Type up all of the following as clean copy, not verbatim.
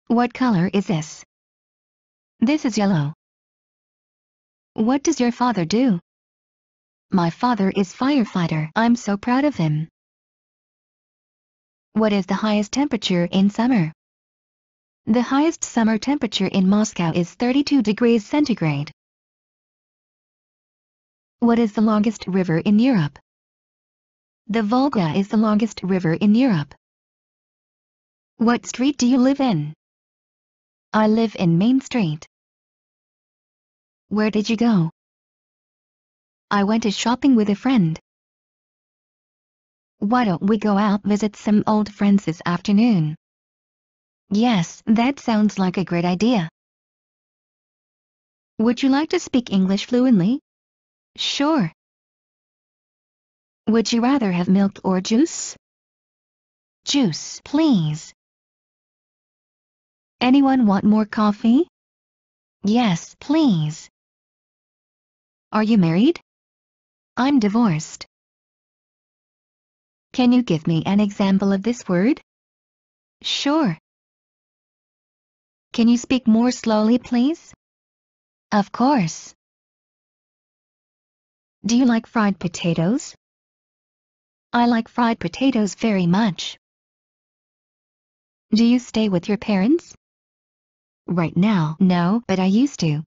What color is this? This is yellow. What does your father do? My father is firefighter. I'm so proud of him. What is the highest temperature in summer? The highest summer temperature in Moscow is 32 degrees centigrade. What is the longest river in Europe? The Volga is the longest river in Europe. What street do you live in? I live in Main Street. Where did you go? I went to shopping with a friend. Why don't we go out visit some old friends this afternoon? Yes, that sounds like a great idea. Would you like to speak English fluently? Sure. Would you rather have milk or juice? Juice, please. Anyone want more coffee? Yes, please. Are you married? I'm divorced. Can you give me an example of this word? Sure. Can you speak more slowly, please? Of course. Do you like fried potatoes? I like fried potatoes very much. Do you stay with your parents? Right now, no, but I used to.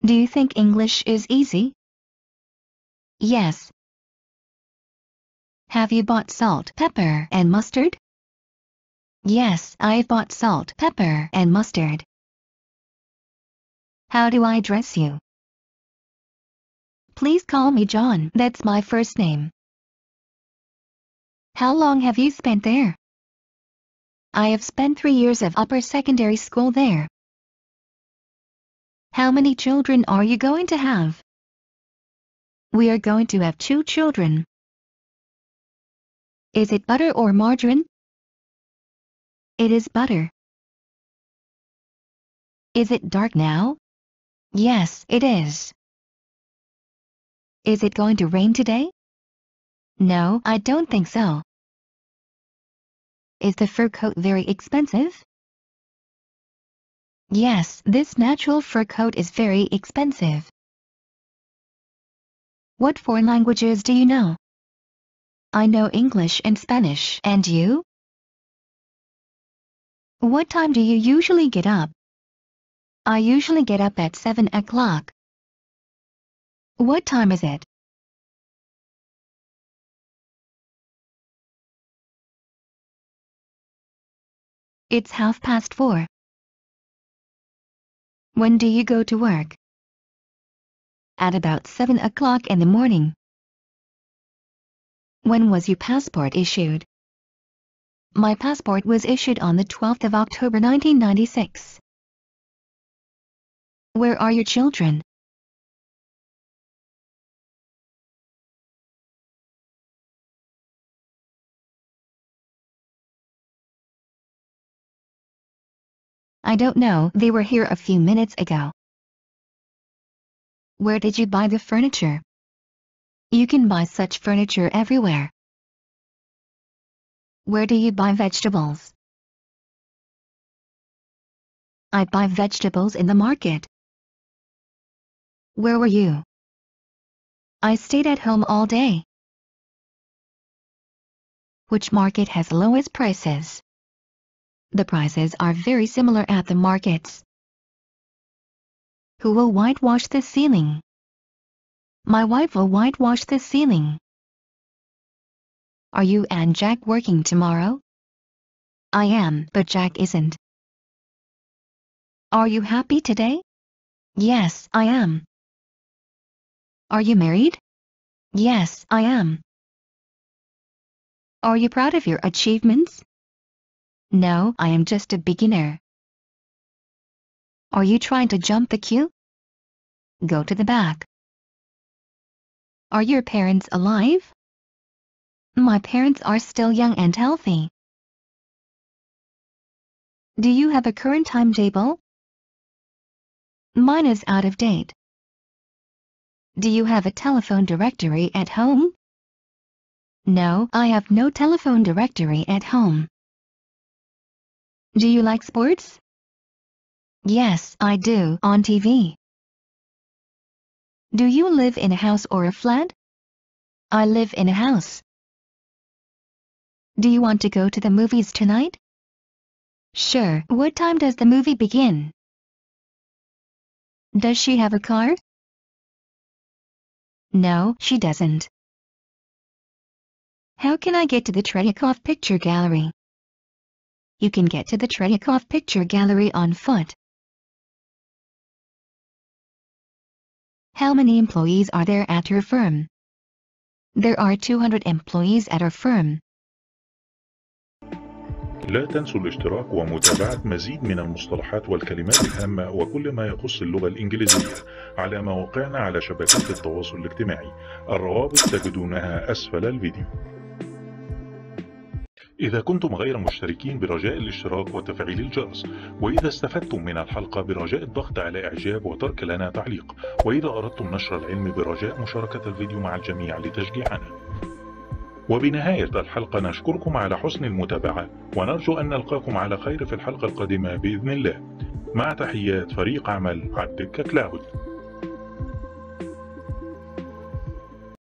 Do you think English is easy? Yes. Have you bought salt, pepper, and mustard? Yes, I've bought salt, pepper, and mustard. How do I address you? Please call me John, that's my first name. How long have you spent there? I have spent 3 years of upper secondary school there. How many children are you going to have? We are going to have 2 children. Is it butter or margarine? It is butter. Is it dark now? Yes, it is. Is it going to rain today? No, I don't think so. Is the fur coat very expensive? Yes, this natural fur coat is very expensive. What 4 languages do you know? I know English and Spanish. And you? What time do you usually get up? I usually get up at 7 o'clock. What time is it? It's 4:30. When do you go to work? At about 7 o'clock in the morning. When was your passport issued? My passport was issued on the 12th of October 1996. Where are your children? I don't know, they were here a few minutes ago. Where did you buy the furniture? You can buy such furniture everywhere. Where do you buy vegetables? I buy vegetables in the market. Where were you? I stayed at home all day. Which market has lowest prices? The prices are very similar at the markets. Who will whitewash the ceiling? My wife will whitewash the ceiling. Are you and Jack working tomorrow? I am, but Jack isn't. Are you happy today? Yes, I am. Are you married? Yes, I am. Are you proud of your achievements? No, I am just a beginner. Are you trying to jump the queue? Go to the back. Are your parents alive? My parents are still young and healthy. Do you have a current timetable? Mine is out of date. Do you have a telephone directory at home? No, I have no telephone directory at home. Do you like sports? Yes, I do. On TV. Do you live in a house or a flat? I live in a house. Do you want to go to the movies tonight? Sure. What time does the movie begin? Does she have a car? No, she doesn't. How can I get to the Tretyakov Picture Gallery? You can get to the Tretyakov Picture Gallery on foot. How many employees are there at your firm? There are 200 employees at our firm. لا تنسوا الاشتراك ومتابعة مزيد من المصطلحات والكلمات الهامة وكل ما يخص اللغة الإنجليزية على مواقعنا على شبكات التواصل الاجتماعي. الروابط تجدونها أسفل الفيديو. إذا كنتم غير مشتركين برجاء الاشتراك وتفعيل الجرس، وإذا استفدتم من الحلقة برجاء الضغط على إعجاب وترك لنا تعليق، وإذا أردتم نشر العلم برجاء مشاركة الفيديو مع الجميع لتشجيعنا. وبنهاية الحلقة نشكركم على حسن المتابعة ونرجو أن نلقاكم على خير في الحلقة القادمة بإذن الله. مع تحيات فريق عمل على الدكة كلاود.